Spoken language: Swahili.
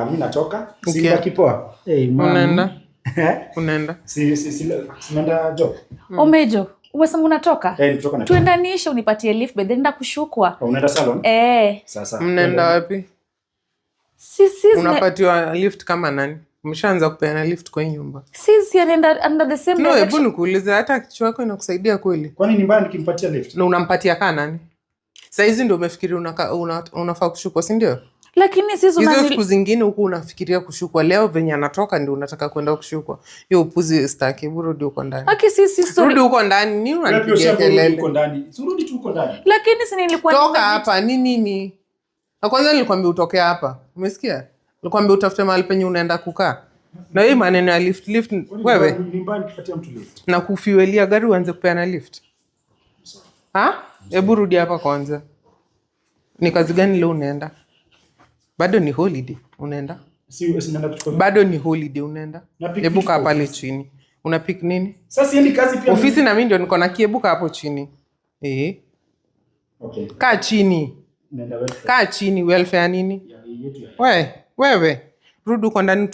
Mimi natoka. Okay. Sibaki poa. Unaenda? Unaenda? Sinaenda job. Omejo, umesema unatoka? Nitoka na. Tuendanishe unipatie lift bed nenda kushukwa. Unaenda salon? Sasa. Mnaenda wapi? Sisi unapatiwa lift kama nani? Mshaanza kupeana lift kwa nyumba. Sisi anaenda under the same direction. No, hebu nikuulize hata kichwa chako inakusaidia kweli? Kwani ni mbaya nikimpatia lift? Na unampatia kana nani? Sasa hizi ndio umefikiri unafaa kushukwa, si ndio? Lakini sisi hizo siku zingine huko unafikiria kushukwa, leo venye anatoka ndio unataka kwenda kushukwa. Hiyo upuzi staki, rudi huko ndani. Aki sisi story. Rudi huko ndani, nini unanipigia kelele? Huko ndani. Rudi tu huko ndani. Lakini si nilikuwa toka hapa nini? Na kwanza nilikwambia utoke hapa. Umesikia? Nilikwambia utafute mahali penye unaenda kukaa. Na hii maneno ya lift wewe. Ni mbaya nikipatia mtu lift. Na kufuelia gari uanze kupeana lift. Hebu rudi hapa kwanza. Ni kazi gani leo unaenda? Bado ni holiday unaenda? Sinaenda kuchukua. Bado ni holiday unaenda? Hebu kaa pale chini. Una pick nini? Sasa siendi kazi pia. Ofisi na mimi ndio niko na kiebuka hapo chini. Okay. Kaa chini. Nenda welfare. Kaa chini, welfare nini? Wewe, rudi uko ndani